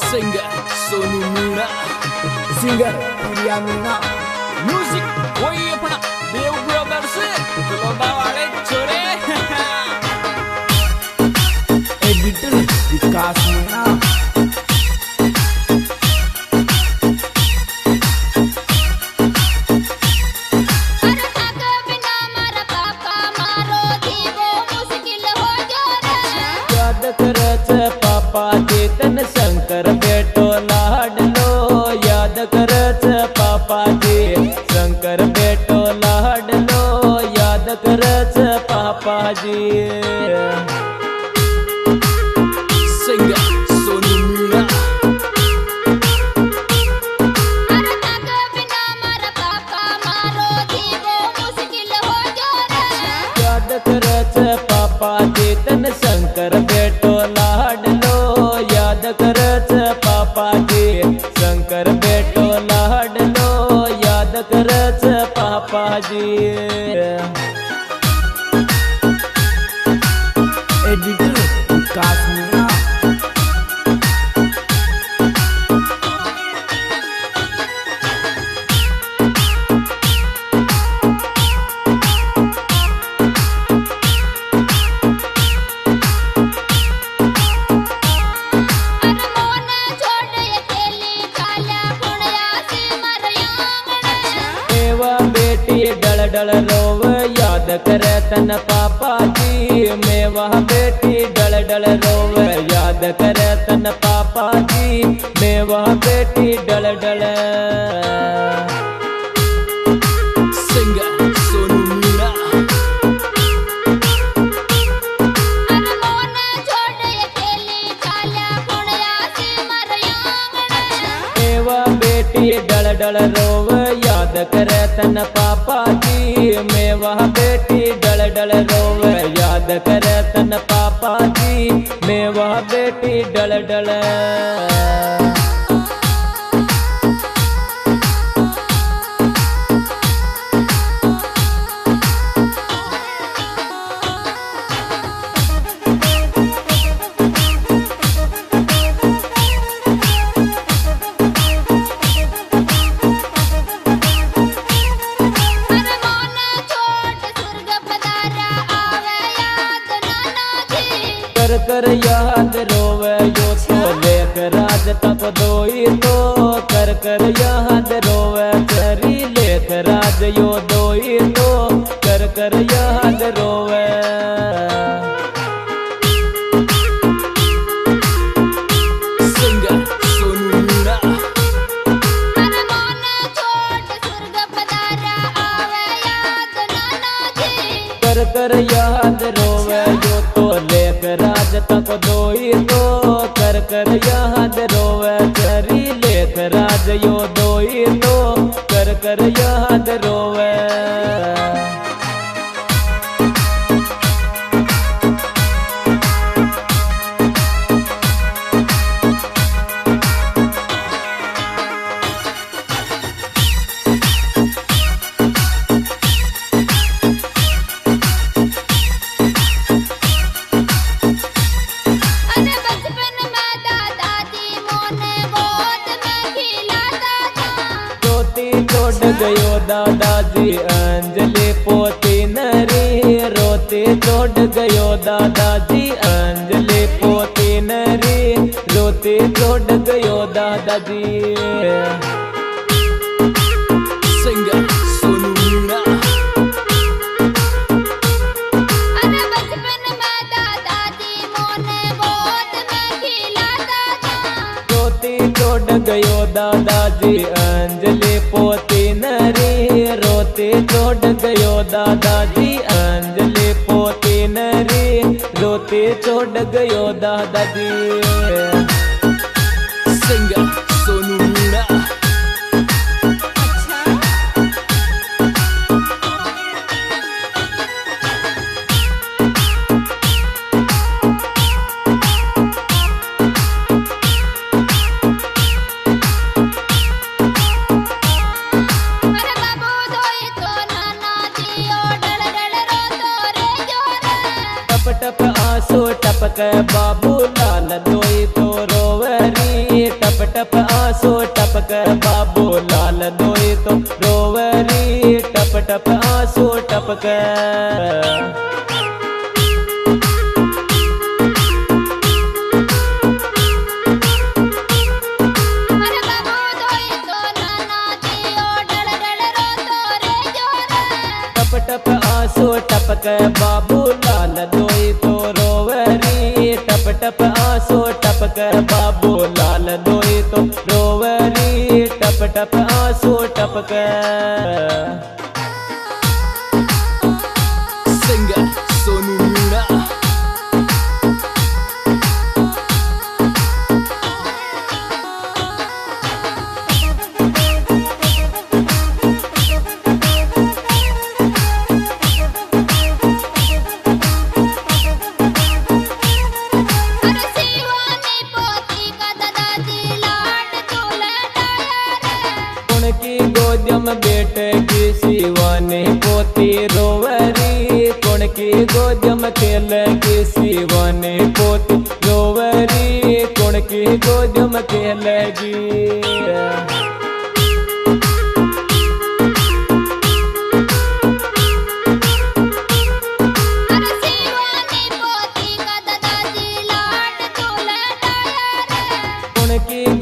Singer Sonu Meena, singer प्रिया Meena, music वही अपना देव brothers लोडा वाले छोरे, एडिटर विकास मीणा। पापा चेतन शंकर बेटो लाडलो याद करच पापा जी शंकर बेटो लाडलो याद करच पापा जी। सिंगर सोनू मीणा, याद करच पापा चेतन शंकर बेटो लाडलो याद करच पापा जी शंकर बेटो लाडलो याद करच पापा जी। एडिटर विकास मीणा। डल डल रोव याद करे तन पापा जी मैं वह बेटी डल डल रोव याद करे तन पापा जी मैं वह बेटी डल डल। सिंगर सोनू मीणा, बेटी डल डल रोव याद करे तन पापा जी मैं वह बेटी डल डल रोव याद करे तन पापा जी मैं वह बेटी डल डल। कर याद रोवे यो तो लेख राज तक दोई तो कर याद रोवे करी लेख राज यो दोई तो कर याद रोवे। सिंगर सोनू मीणा, कर याद रोवे यो तो लेख राज तक दोई तो कर याद रोवे करी लेख राज यो दोई तो कर याद रोवे। छोड़ गयो दादाजी अंजलि पोती नरी रोते छोड़ गयो दादाजी अंजलि पोती नरी रोते छोड़ गयो दादाजी। सिंगर सोनू मीणा, छोड़ गयो दादाजी अंजलि पोती नरी रोते छोड़ गयो दादाजी अंजलि पोती नरी रोते छोड़ गयो दादाजी। सिंगर सोनू मीणा, टप टप आंसू टपक बाबू लाल दोई तो रोवरी टप टप आंसू टपक बाबू लाल दोई तो रोवरी टप टप आंसू टपक टप आंसू टपक बाबू लाल दोई तो रोवरी टप टप आंसू टपक बाबू लाल दोई तो रोवरी टप टप आंसू टपक सिंगर सोनू मीणा गोदम बेटे की शिवानी पोती रोवरी कौन की गोदम खेल की शिवानी पोती रोवरी कौन की गोदम खेलेगी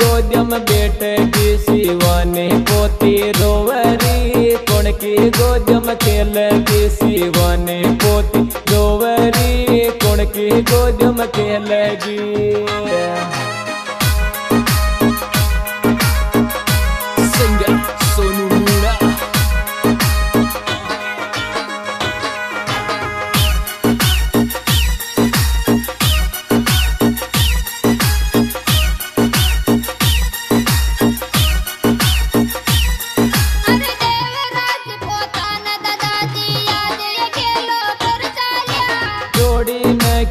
गोदम बेटे की शिवानी पोती रोवरी कौन की गोदम खेल की शिवानी पोती रोवरी कौन की गोदम खेलेगी सिंगर सोनू मीणा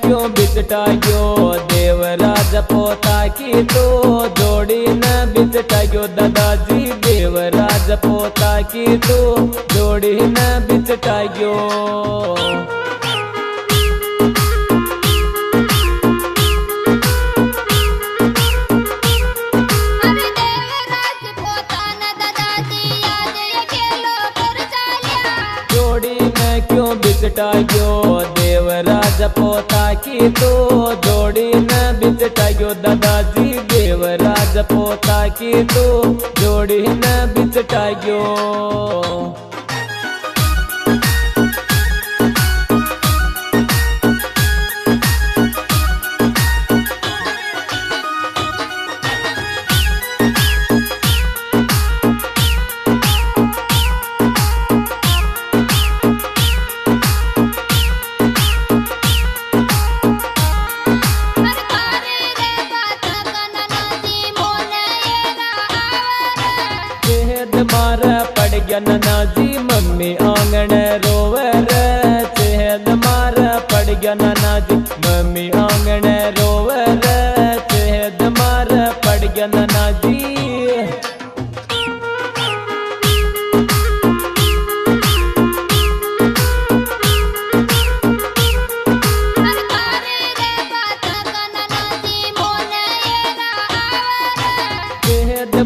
क्यों बिचटायो देवराज पोता की तो जोड़ी न बिचटायो दादाजी देवराज पोता की तो जोड़ी न बिचटायो क्यों बिचटायो देवराज पोता की तो जोड़ी न बिचटायो दादाजी देवराज पोता की तो जोड़ी न बिचटायो मारा पड़ गया नानाजी मम्मी आंगन रोवर चेहद मारा पड़ गया नानाजी मम्मी आंगन रोवर चेहद मारा पड़ गया नानाजी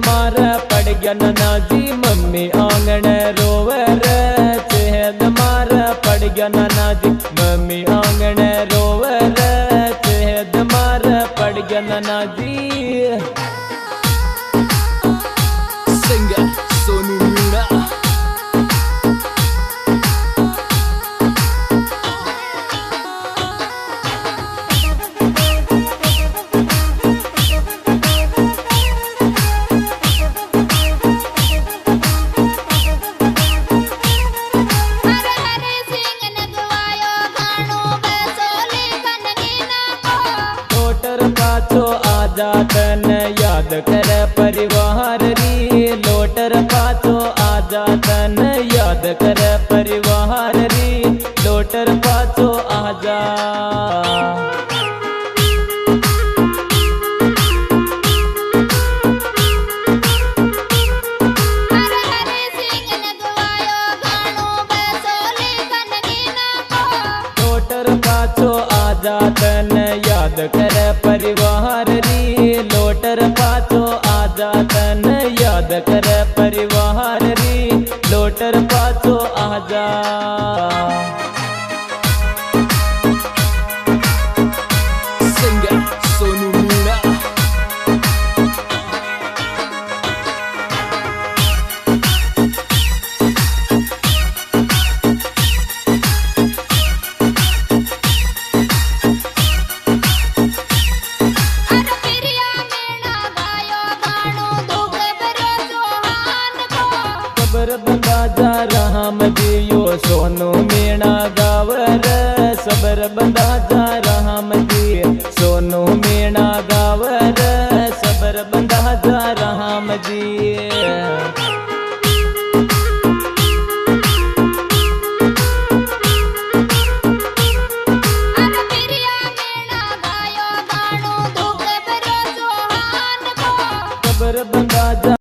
मारा पड़ गया नानाजी मम्मी आंगन रोवर चेहद मारा पड़ गया नानाजी मम्मी आंगन रोवर चेहद मारा पड़ गया नानाजी सिंगर सोनू मीणा तन याद कर परिवार री लोटर पाछो आजा तन याद कर परिवार री लोटर पाछो आजा लोटर पाछो आजा तन याद कर परिवार री लोटर पाछो आजा तन याद कर परिवार री लोटर पाछो आजा।